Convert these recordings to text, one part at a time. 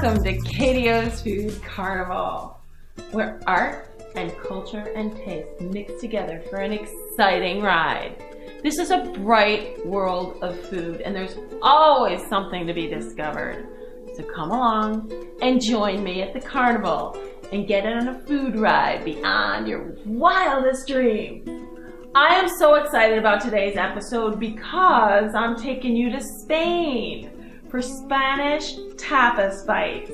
Welcome to KDO's Food Carnival, where art and culture and taste mix together for an exciting ride. This is a bright world of food, and there's always something to be discovered. So come along and join me at the carnival and get on a food ride beyond your wildest dreams. I am so excited about today's episode because I'm taking you to Spain for Spanish tapas bites.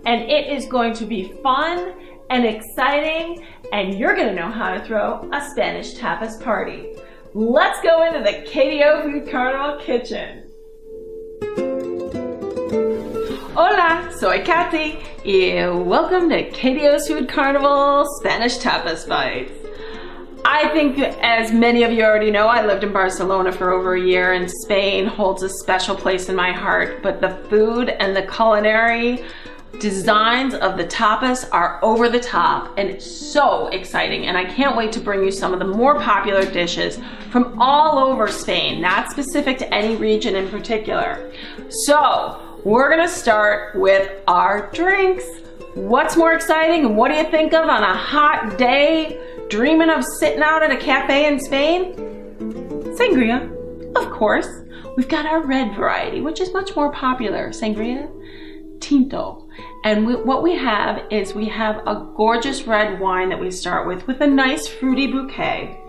And it is going to be fun and exciting, and you're going to know how to throw a Spanish tapas party. Let's go into the KDO Food Carnival kitchen. Hola, soy Kathy, y welcome to KDO's Food Carnival Spanish Tapas Bites. I think, as many of you already know, I lived in Barcelona for over a year, and Spain holds a special place in my heart. But the food and the culinary designs of the tapas are over the top, and it's so exciting. And I can't wait to bring you some of the more popular dishes from all over Spain, not specific to any region in particular. So we're gonna start with our drinks. What's more exciting, and what do you think of on a hot day? Dreaming of sitting out at a cafe in Spain? Sangria, of course. We've got our red variety, which is much more popular. Sangria Tinto. And what we have is we have a gorgeous red wine that we start with a nice fruity bouquet.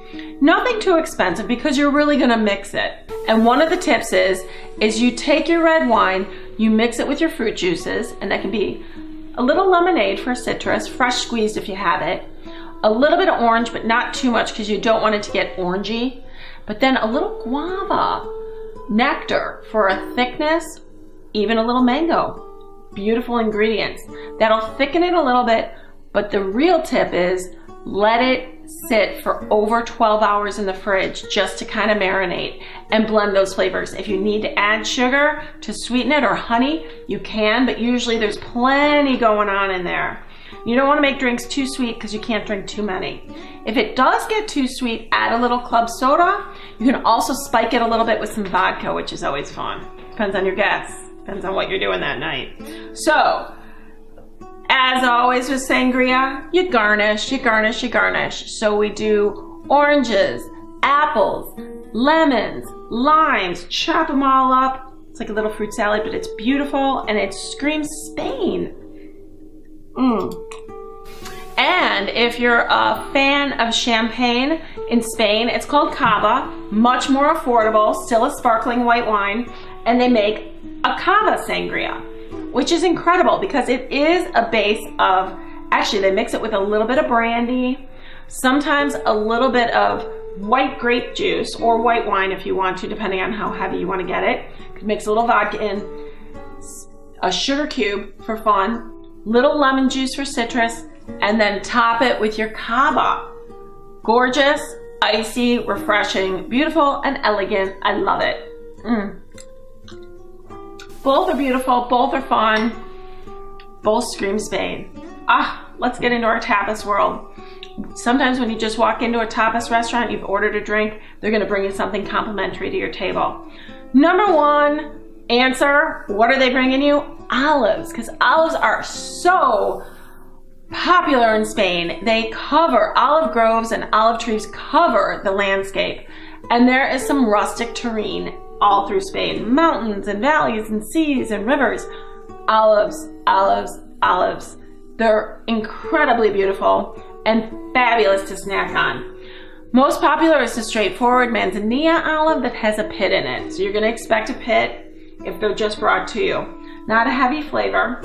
Nothing too expensive because you're really gonna mix it. And one of the tips is you take your red wine, you mix it with your fruit juices, and that can be a little lemonade for citrus, fresh squeezed if you have it, a little bit of orange, but not too much because you don't want it to get orangey, but then a little guava nectar for a thickness, even a little mango. Beautiful ingredients. That'll thicken it a little bit, but the real tip is let it sit for over 12 hours in the fridge just to kind of marinate and blend those flavors. If you need to add sugar to sweeten it or honey, you can, but usually there's plenty going on in there. You don't want to make drinks too sweet because you can't drink too many. If it does get too sweet, add a little club soda. You can also spike it a little bit with some vodka, which is always fun. Depends on your guests. Depends on what you're doing that night. So, as always with sangria, you garnish, you garnish, you garnish. So we do oranges, apples, lemons, limes, chop them all up. It's like a little fruit salad, but it's beautiful and it screams Spain. And if you're a fan of champagne in Spain, it's called cava, much more affordable, still a sparkling white wine, and they make a cava sangria, which is incredible because it is a base of, actually they mix it with a little bit of brandy, sometimes a little bit of white grape juice or white wine if you want to, depending on how heavy you want to get it. You can mix a little vodka in, a sugar cube for fun, little lemon juice for citrus, and then top it with your cava. Gorgeous, icy, refreshing, beautiful, and elegant. I love it. Both are beautiful, both are fun, both scream Spain. Let's get into our tapas world. Sometimes when you just walk into a tapas restaurant, you've ordered a drink, they're gonna bring you something complimentary to your table. Number one answer, what are they bringing you? Olives, because olives are so popular in Spain. They cover, olive groves and olive trees cover the landscape. And there is some rustic terrain all through Spain. Mountains and valleys and seas and rivers. Olives, olives, olives. They're incredibly beautiful and fabulous to snack on. Most popular is the straightforward manzanilla olive that has a pit in it. So you're gonna expect a pit if they're just brought to you. Not a heavy flavor.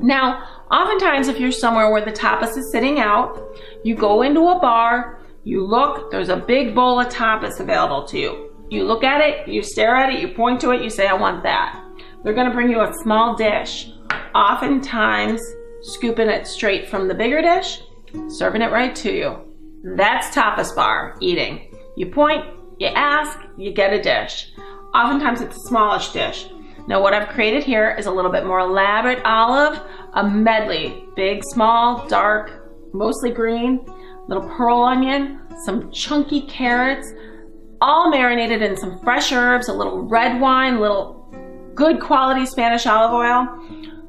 Now, oftentimes if you're somewhere where the tapas is sitting out, you go into a bar, you look, there's a big bowl of tapas available to you. You look at it, you stare at it, you point to it, you say, I want that. They're gonna bring you a small dish, oftentimes scooping it straight from the bigger dish, serving it right to you. That's tapas bar eating. You point, you ask, you get a dish. Oftentimes it's a smallish dish. Now what I've created here is a little bit more elaborate olive, a medley, big, small, dark, mostly green, little pearl onion, some chunky carrots, all marinated in some fresh herbs, a little red wine, little good quality Spanish olive oil,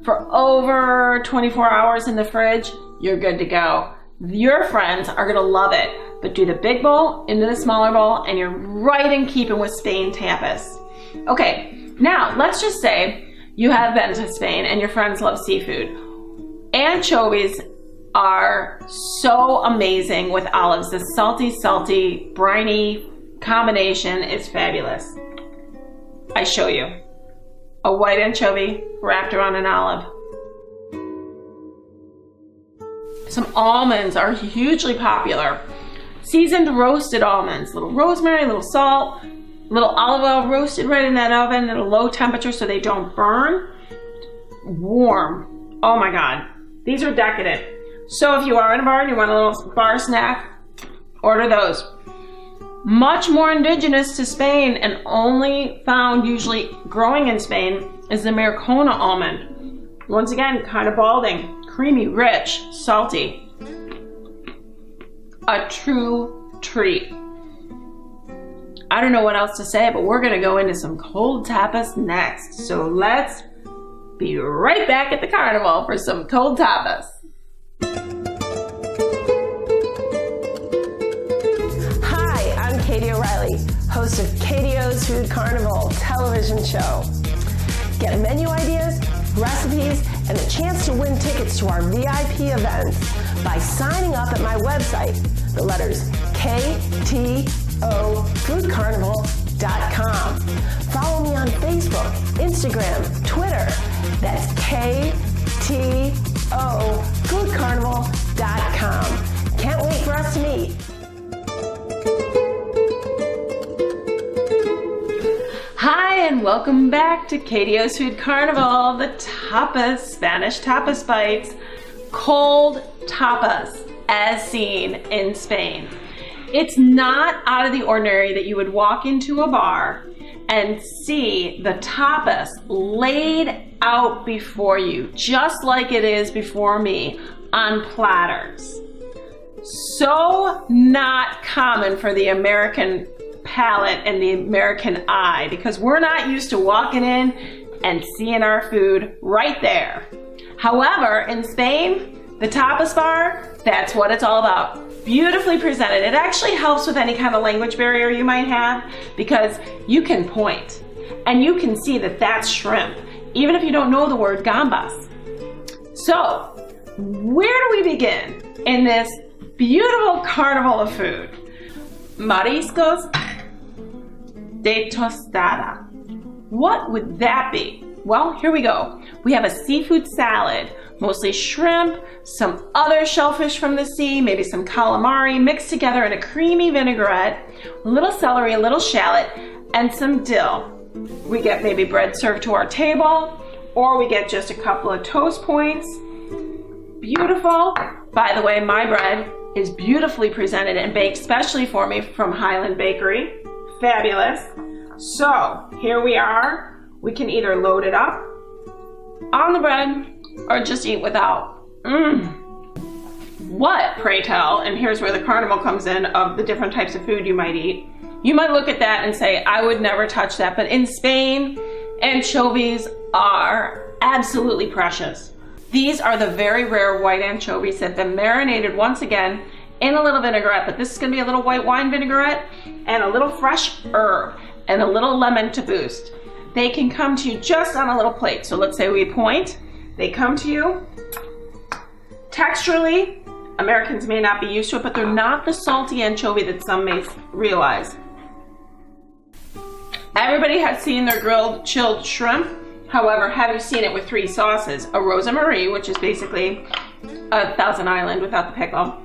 for over 24 hours in the fridge, you're good to go. Your friends are gonna love it, but do the big bowl into the smaller bowl and you're right in keeping with Spain tapas. Okay, now let's just say you have been to Spain and your friends love seafood. Anchovies are so amazing with olives. The salty, briny combination is fabulous. I show you. A white anchovy wrapped around an olive. Some almonds are hugely popular. Seasoned roasted almonds, little rosemary, little salt, little olive oil roasted right in that oven at a low temperature so they don't burn. Warm. Oh my God. These are decadent. So if you are in a bar and you want a little bar snack, order those. Much more indigenous to Spain and only found usually growing in Spain is the Marcona almond. Once again, kind of balding, creamy, rich, salty. A true treat. I don't know what else to say, but we're gonna go into some cold tapas next. So let's be right back at the Carnival for some cold tapas. Hi, I'm Katie O'Reilly, host of KDO's Food Carnival television show. Get menu ideas, recipes, and the chance to win tickets to our VIP events by signing up at my website, the letters KTOFoodCarnival.com. Follow me on Facebook, Instagram, Twitter. That's KTOFoodCarnival.com. Can't wait for us to meet. Hi, and welcome back to KDO's Food Carnival, the tapas, Spanish tapas bites, cold tapas as seen in Spain. It's not out of the ordinary that you would walk into a bar and see the tapas laid out before you, just like it is before me, on platters. So not common for the American palate and the American eye, because we're not used to walking in and seeing our food right there. However, in Spain, the tapas bar, that's what it's all about. Beautifully presented. It actually helps with any kind of language barrier you might have, because you can point and you can see that that's shrimp, even if you don't know the word gambas. So, where do we begin in this beautiful carnival of food? Mariscos de tostada. What would that be? Well, here we go. We have a seafood salad, mostly shrimp, some other shellfish from the sea, maybe some calamari mixed together in a creamy vinaigrette, a little celery, a little shallot, and some dill. We get maybe bread served to our table, or we get just a couple of toast points. Beautiful. By the way, my bread is beautifully presented and baked specially for me from Highland Bakery. Fabulous. So here we are. We can either load it up on the bread or just eat without. What, pray tell, and here's where the carnival comes in, of the different types of food you might eat. You might look at that and say, I would never touch that, but in Spain, anchovies are absolutely precious. These are the very rare white anchovies that have been marinated once again in a little vinaigrette, but this is gonna be a little white wine vinaigrette and a little fresh herb and a little lemon to boost. They can come to you just on a little plate. So let's say we point, they come to you. Texturally, Americans may not be used to it, but they're not the salty anchovy that some may realize. Everybody has seen their grilled, chilled shrimp. However, have you seen it with 3 sauces? A Rosa Marie, which is basically a Thousand Island without the pickle.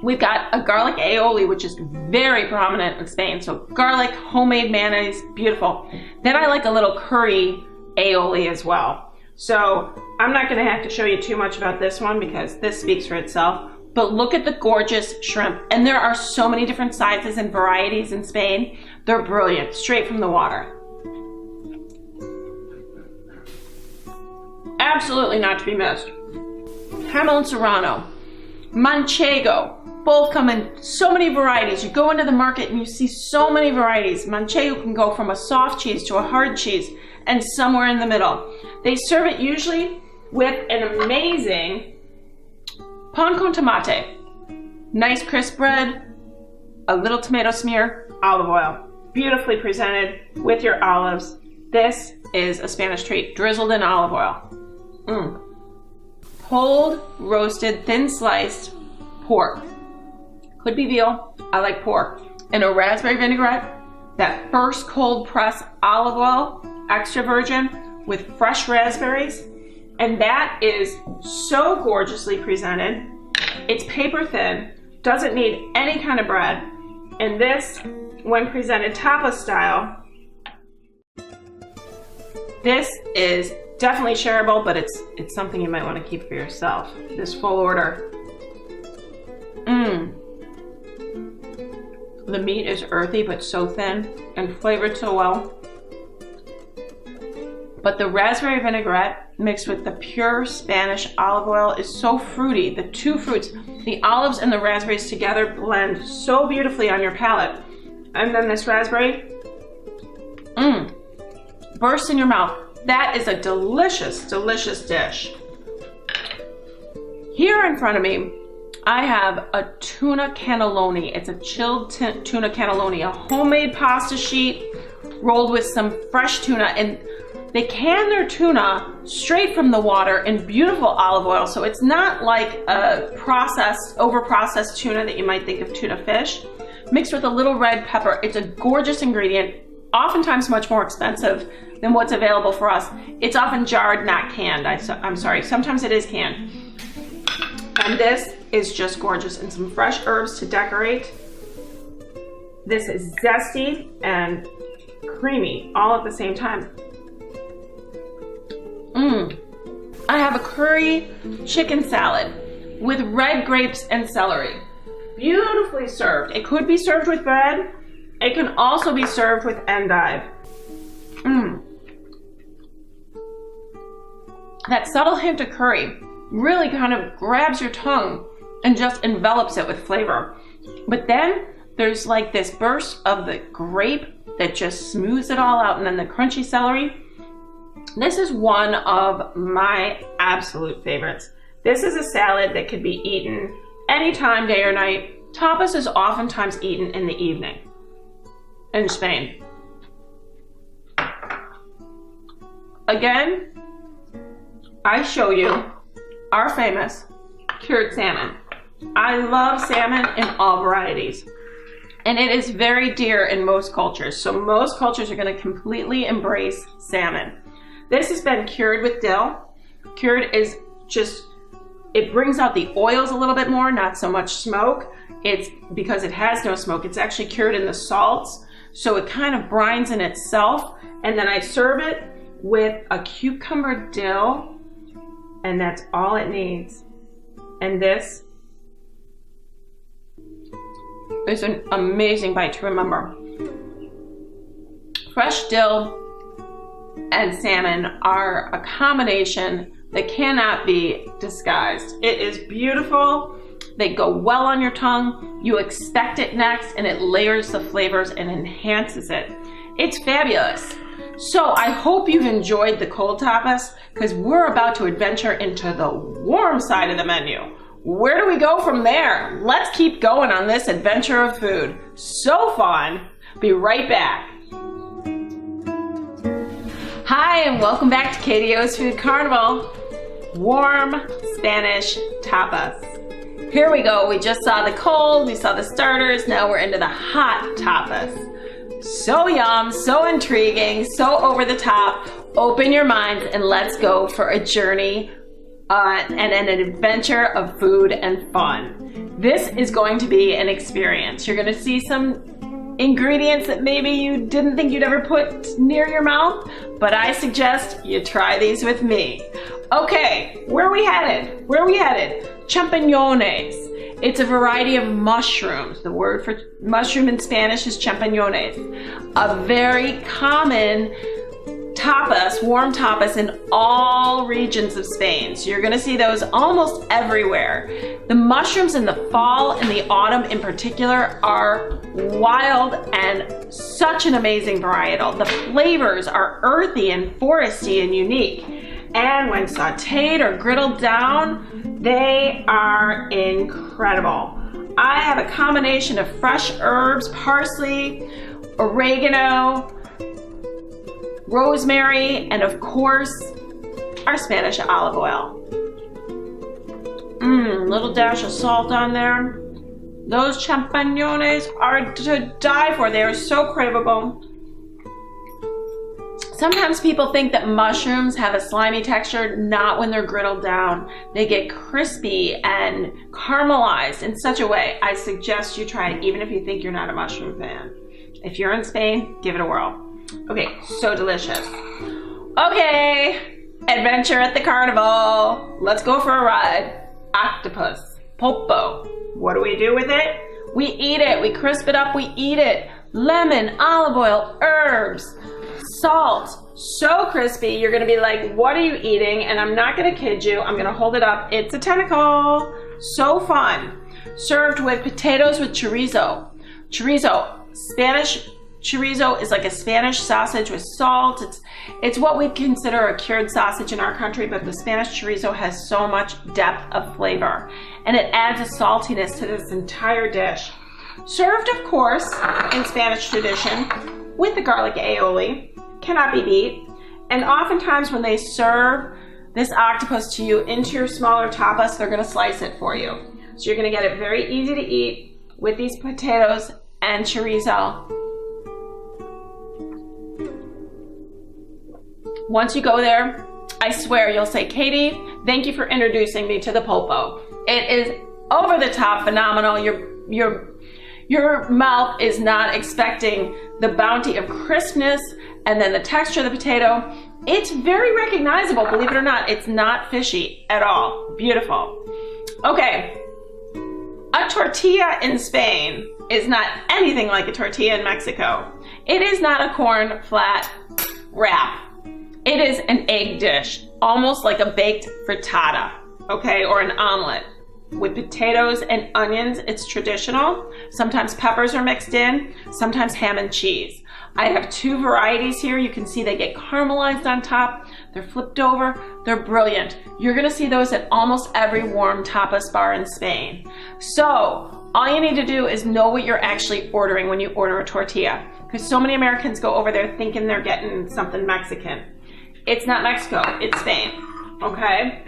We've got a garlic aioli, which is very prominent in Spain. So garlic, homemade mayonnaise, beautiful. Then I like a little curry aioli as well. So I'm not gonna have to show you too much about this one because this speaks for itself. But look at the gorgeous shrimp. And there are so many different sizes and varieties in Spain. They're brilliant, straight from the water. Absolutely not to be missed. Jamón serrano, manchego, both come in so many varieties. You go into the market and you see so many varieties. Manchego can go from a soft cheese to a hard cheese and somewhere in the middle. They serve it usually with an amazing pan con tomate. Nice crisp bread, a little tomato smear, olive oil. Beautifully presented with your olives. This is a Spanish treat, drizzled in olive oil. Cold, roasted, thin sliced pork. Could be veal, I like pork. And a raspberry vinaigrette, that first cold press olive oil, extra virgin, with fresh raspberries. And that is so gorgeously presented. It's paper thin, doesn't need any kind of bread. And this, when presented tapas style, this is definitely shareable, but it's something you might want to keep for yourself. This full order. The meat is earthy but so thin and flavored so well. But the raspberry vinaigrette mixed with the pure Spanish olive oil is so fruity. The two fruits, the olives and the raspberries together, blend so beautifully on your palate. And then this raspberry, bursts in your mouth. That is a delicious, delicious dish. Here in front of me, I have a tuna cannelloni. It's a chilled tuna cannelloni, a homemade pasta sheet rolled with some fresh tuna. And they can their tuna straight from the water in beautiful olive oil. So it's not like a over-processed tuna that you might think of tuna fish, mixed with a little red pepper. It's a gorgeous ingredient, oftentimes much more expensive than what's available for us. It's often jarred, not canned. I'm sorry, sometimes it is canned. And this is just gorgeous, and some fresh herbs to decorate. This is zesty and creamy all at the same time. I have a curry chicken salad with red grapes and celery. Beautifully served. It could be served with bread. It can also be served with endive. That subtle hint of curry really kind of grabs your tongue and just envelops it with flavor. But then there's like this burst of the grape that just smooths it all out, and then the crunchy celery. This is one of my absolute favorites. This is a salad that could be eaten anytime, day or night. Tapas is oftentimes eaten in the evening in Spain. Again, I show you our famous cured salmon. I love salmon in all varieties. And it is very dear in most cultures. So most cultures are going to completely embrace salmon. This has been cured with dill. Cured is just, it brings out the oils a little bit more, not so much smoke. It's because it has no smoke. It's actually cured in the salts. So it kind of brines in itself. And then I serve it with a cucumber dill. And that's all it needs. And this is an amazing bite to remember. Fresh dill and salmon are a combination that cannot be disguised. It is beautiful. They go well on your tongue. You expect it next, and it layers the flavors and enhances it. It's fabulous. So I hope you've enjoyed the cold tapas, because we're about to adventure into the warm side of the menu. Where do we go from there? Let's keep going on this adventure of food. So fun. Be right back. Hi, and welcome back to KDO's Food Carnival. Warm Spanish tapas. Here we go. We just saw the cold, we saw the starters, now we're into the hot tapas. So yum, so intriguing, so over the top. Open your minds and let's go for a journey and an adventure of food and fun. This is going to be an experience. You're going to see some ingredients that maybe you didn't think you'd ever put near your mouth, but I suggest you try these with me. Okay, where are we headed? Champiñones. It's a variety of mushrooms. The word for mushroom in Spanish is champiñones. A very common tapas, warm tapas in all regions of Spain. So you're gonna see those almost everywhere. The mushrooms in the fall and the autumn in particular are wild and such an amazing varietal. The flavors are earthy and foresty and unique. And when sauteed or griddled down, they are incredible. I have a combination of fresh herbs, parsley, oregano, rosemary, and of course, our Spanish olive oil. Little dash of salt on there. Those champiñones are to die for. They are so craveable. Sometimes people think that mushrooms have a slimy texture, not when they're griddled down. They get crispy and caramelized in such a way. I suggest you try it even if you think you're not a mushroom fan. If you're in Spain, give it a whirl. Okay, so delicious. Okay, adventure at the carnival. Let's go for a ride. Octopus, pulpo. What do we do with it? We eat it, we crisp it up, we eat it. Lemon, olive oil, herbs, salt. So crispy, you're gonna be like, what are you eating? And I'm not gonna kid you, I'm gonna hold it up. It's a tentacle. So fun. Served with potatoes with chorizo. Chorizo, Spanish chorizo is like a Spanish sausage with salt. It's what we consider a cured sausage in our country, but the Spanish chorizo has so much depth of flavor, and it adds a saltiness to this entire dish. Served, of course, in Spanish tradition, with the garlic aioli. Cannot be beat. And oftentimes when they serve this octopus to you into your smaller tapas, they're gonna slice it for you. So you're gonna get it very easy to eat with these potatoes and chorizo. Once you go there, I swear you'll say, Katie, thank you for introducing me to the pulpo. It is over the top phenomenal. Your mouth is not expecting the bounty of crispness and then the texture of the potato. It's very recognizable, believe it or not. It's not fishy at all. Beautiful. Okay, a tortilla in Spain is not anything like a tortilla in Mexico. It is not a corn flat wrap. It is an egg dish, almost like a baked frittata, okay, or an omelet with potatoes and onions. It's traditional. Sometimes peppers are mixed in, sometimes ham and cheese. I have two varieties here. You can see they get caramelized on top. They're flipped over. They're brilliant. You're gonna see those at almost every warm tapas bar in Spain. So all you need to do is know what you're actually ordering when you order a tortilla, because so many Americans go over there thinking they're getting something Mexican. It's not Mexico, it's Spain, okay?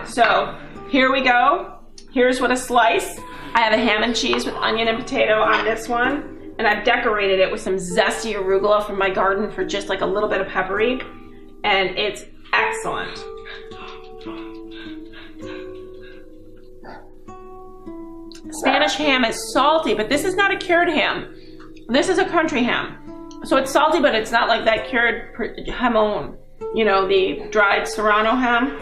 So here we go. Here's what a slice. I have a ham and cheese with onion and potato on this one, and I've decorated it with some zesty arugula from my garden for just like a little bit of peppery, and it's excellent. Spanish ham is salty, but this is not a cured ham. This is a country ham. So it's salty, but it's not like that cured jamon. You know, the dried serrano ham.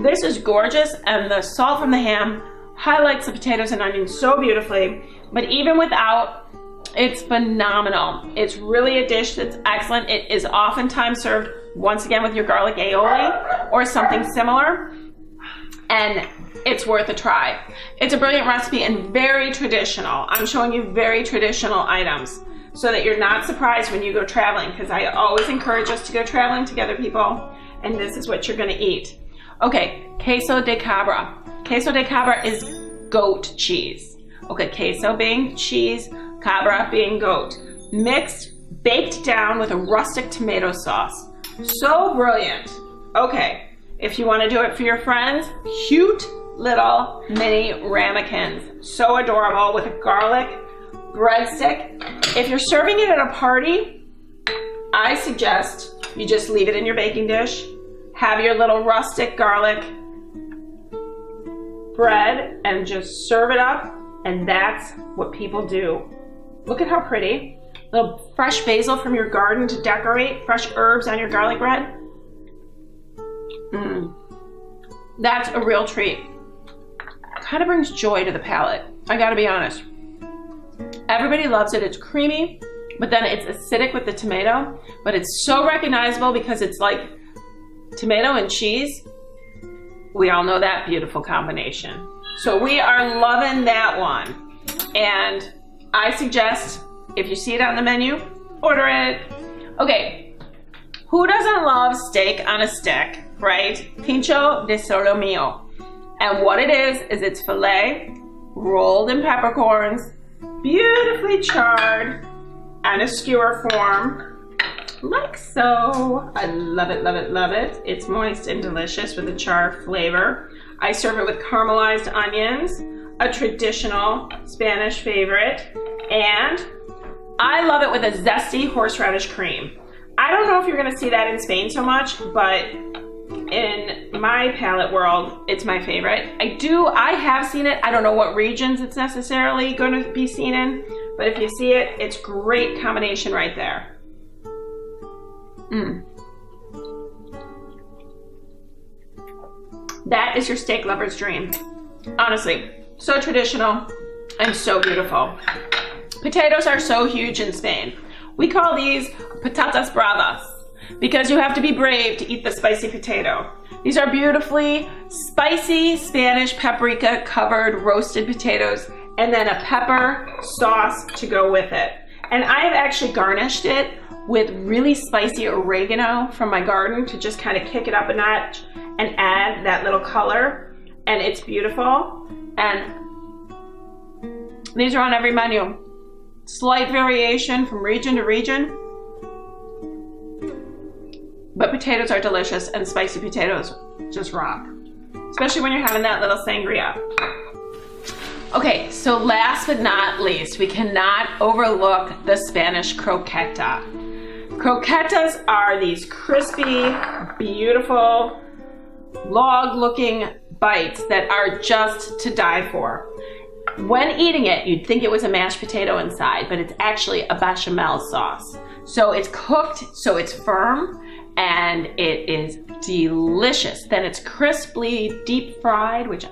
This is gorgeous, and the salt from the ham highlights the potatoes and onions so beautifully. But even without, it's phenomenal. It's really a dish that's excellent. It is oftentimes served once again with your garlic aioli or something similar, and it's worth a try. It's a brilliant recipe and very traditional. I'm showing you very traditional items, so that you're not surprised when you go traveling, because I always encourage us to go traveling together, people, and this is what you're gonna eat. Okay, queso de cabra. Queso de cabra is goat cheese. Okay, queso being cheese, cabra being goat. Mixed, baked down with a rustic tomato sauce. So brilliant. Okay, if you wanna do it for your friends, cute little mini ramekins. So adorable with a garlic breadstick. If you're serving it at a party, I suggest you just leave it in your baking dish, have your little rustic garlic bread, and just serve it up, and that's what people do. Look at how pretty. Little fresh basil from your garden to decorate, fresh herbs on your garlic bread. That's a real treat. Kind of brings joy to the palate, I gotta be honest. Everybody loves it. It's creamy, but then it's acidic with the tomato, but it's so recognizable because it's like tomato and cheese. We all know that beautiful combination. So we are loving that one. And I suggest, if you see it on the menu, order it. Okay, who doesn't love steak on a stick? right? Pincho de solomillo. And what it is it's filet rolled in peppercorns, beautifully charred, and a skewer form, like so. I love it, love it, love it. It's moist and delicious with a char flavor. I serve it with caramelized onions, a traditional Spanish favorite, and I love it with a zesty horseradish cream. I don't know if you're gonna see that in Spain so much, but in my palate world, it's my favorite. I have seen it. I don't know what regions it's necessarily going to be seen in, but if you see it, it's great combination right there. That is your steak lover's dream. Honestly, so traditional and so beautiful. Potatoes are so huge in Spain. We call these patatas bravas, because you have to be brave to eat the spicy potato. These are beautifully spicy Spanish paprika covered roasted potatoes, and then a pepper sauce to go with it. And I have actually garnished it with really spicy oregano from my garden to just kind of kick it up a notch and add that little color, and it's beautiful. And these are on every menu. Slight variation from region to region, but potatoes are delicious, and spicy potatoes just rock, especially when you're having that little sangria. Okay, so last but not least, we cannot overlook the Spanish croqueta. Croquetas are these crispy, beautiful, log-looking bites that are just to die for. When eating it, you'd think it was a mashed potato inside, but it's actually a bechamel sauce. So it's cooked, so it's firm, and it is delicious. Then it's crisply deep fried, which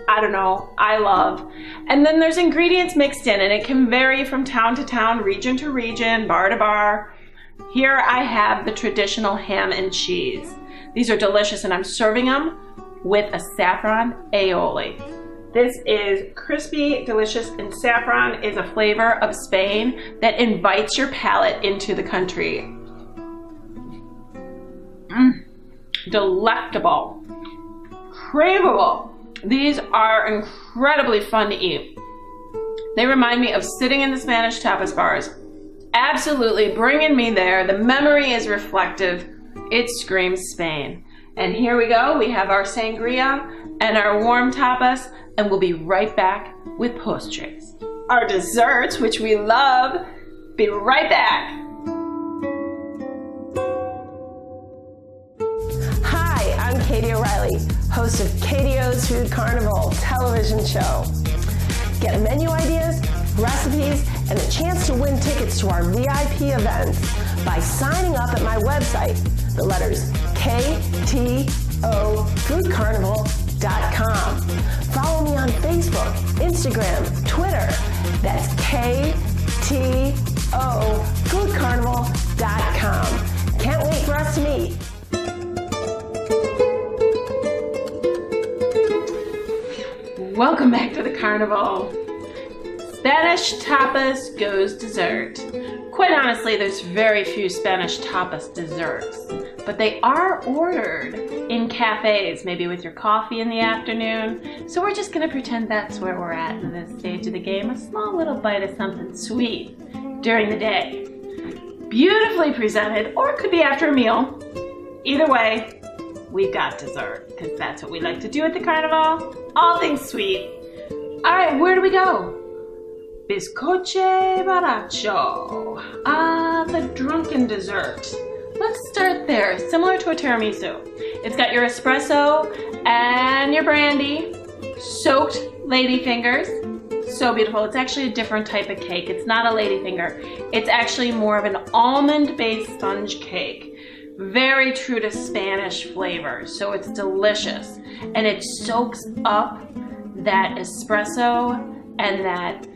I don't know, I love. And then there's ingredients mixed in, and it can vary from town to town, region to region, bar to bar. Here I have the traditional ham and cheese. These are delicious, and I'm serving them with a saffron aioli. This is crispy, delicious, and saffron is a flavor of Spain that invites your palate into the country. Delectable, craveable. These are incredibly fun to eat. They remind me of sitting in the Spanish tapas bars. Absolutely bringing me there. The memory is reflective. It screams Spain. And here we go. We have our sangria and our warm tapas, and we'll be right back with postres. Our desserts, which we love. Be right back. Hi, I'm Katie O'Reilly, host of Katie O's Food Carnival television show. Get menu ideas, recipes, and a chance to win tickets to our VIP events by signing up at my website, the letters KTOFoodCarnival.com. Follow me on Facebook, Instagram, Twitter. That's KTOFoodCarnival.com. Can't wait for us to meet. Welcome back to the carnival. Spanish tapas goes dessert. Quite honestly, there's very few Spanish tapas desserts, but they are ordered in cafes, maybe with your coffee in the afternoon. So we're just gonna pretend that's where we're at in this stage of the game, a small little bite of something sweet during the day. Beautifully presented, or it could be after a meal. Either way, we've got dessert, because that's what we like to do at the carnival, all things sweet. All right, where do we go? Bizcoche Baracho. The drunken dessert. Let's start there, similar to a tiramisu. It's got your espresso and your brandy, soaked ladyfingers. So beautiful. It's actually a different type of cake. It's not a ladyfinger. It's actually more of an almond-based sponge cake. Very true to Spanish flavors, so it's delicious. And it soaks up that espresso and that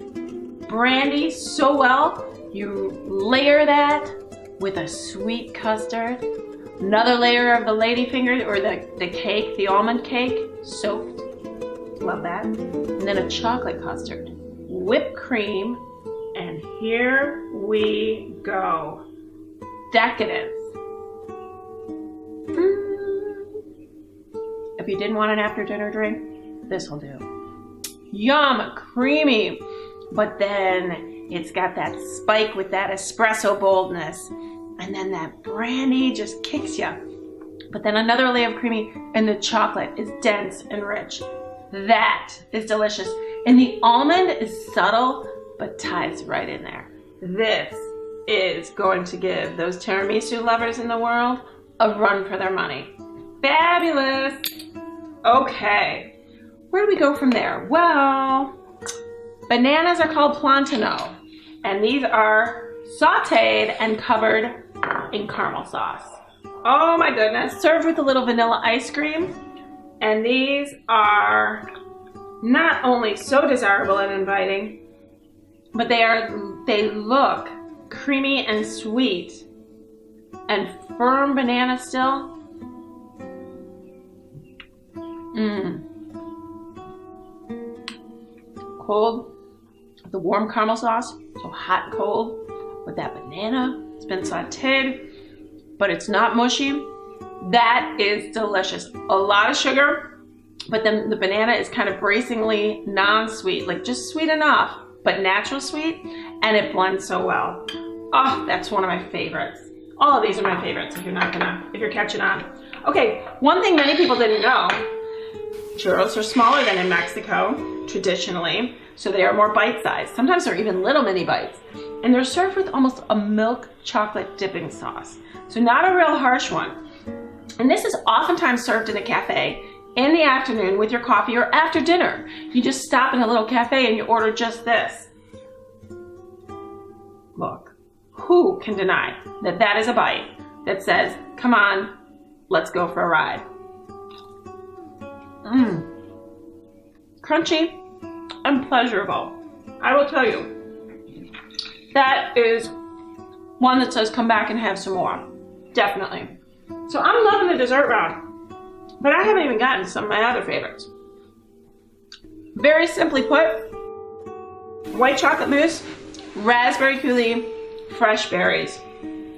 brandy so well. You layer that with a sweet custard, another layer of the ladyfinger or the cake, the almond cake, soaked. Love that. And then a chocolate custard, whipped cream, and here we go. Decadence. if you didn't want an after dinner drink, this will do. Yum, creamy, but then it's got that spike with that espresso boldness, and then that brandy just kicks you. But then another layer of creamy, and the chocolate is dense and rich. That is delicious. And the almond is subtle, but ties right in there. This is going to give those tiramisu lovers in the world a run for their money. Fabulous. Okay, where do we go from there? Well, bananas are called plantano, and these are sauteed and covered in caramel sauce. Oh my goodness, served with a little vanilla ice cream. And these are not only so desirable and inviting, but they look creamy and sweet and firm banana still. Cold, the warm caramel sauce, so hot and cold with that banana. It's been sauteed, but it's not mushy. That is delicious. A lot of sugar, but then the banana is kind of bracingly non-sweet, like just sweet enough, but natural sweet, and it blends so well. Oh, that's one of my favorites. All of these are my favorites if you're catching on. Okay, one thing many people didn't know, churros are smaller than in Mexico, traditionally, so they are more bite-sized. Sometimes they're even little mini bites. And they're served with almost a milk chocolate dipping sauce. So not a real harsh one. And this is oftentimes served in a cafe in the afternoon with your coffee or after dinner. You just stop in a little cafe and you order just this. Look, who can deny that that is a bite that says, come on, let's go for a ride. Crunchy and pleasurable. I will tell you, that is one that says come back and have some more. Definitely. So I'm loving the dessert round, but I haven't even gotten some of my other favorites. Very simply put, white chocolate mousse, raspberry coulis, fresh berries.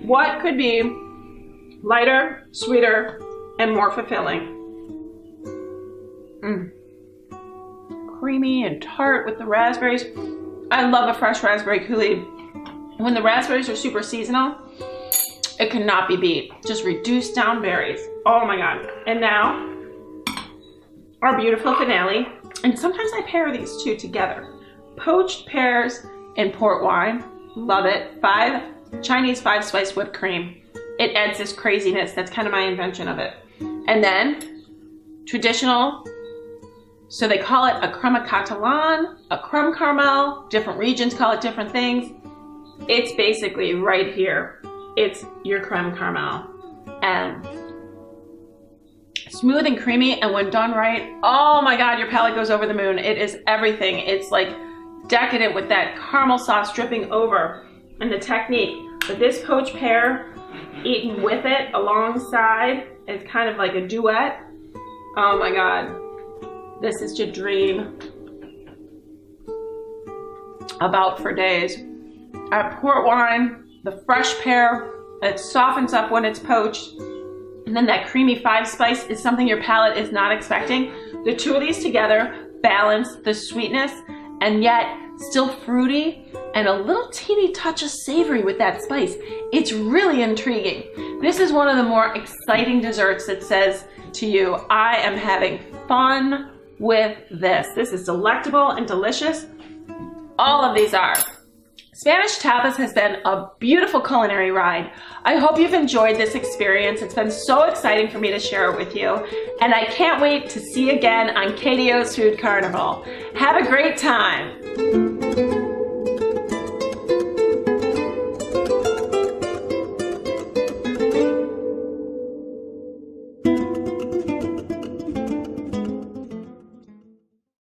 What could be lighter, sweeter, and more fulfilling? Creamy and tart with the raspberries. I love a fresh raspberry coulis. When the raspberries are super seasonal, it cannot be beat. Just reduced down berries. Oh my God. And now, our beautiful finale. And sometimes I pair these two together. Poached pears and port wine. Love it. Chinese 5-spice whipped cream. It adds this craziness. That's kind of my invention of it. And then, traditional, so they call it a crema catalan, a creme caramel. Different regions call it different things. It's basically right here. It's your creme caramel. And smooth and creamy, and when done right, oh my God, your palate goes over the moon. It is everything. It's like decadent with that caramel sauce dripping over, and the technique. But this poached pear, eaten with it alongside, it's kind of like a duet. Oh my God. This is to dream about for days. Our port wine, the fresh pear, it softens up when it's poached. And then that creamy 5-spice is something your palate is not expecting. The two of these together balance the sweetness and yet still fruity and a little teeny touch of savory with that spice. It's really intriguing. This is one of the more exciting desserts that says to you, I am having fun with this. This is delectable and delicious. All of these are. Spanish Tapas has been a beautiful culinary ride. I hope you've enjoyed this experience. It's been so exciting for me to share it with you. And I can't wait to see you again on KDO's Food Carnival. Have a great time.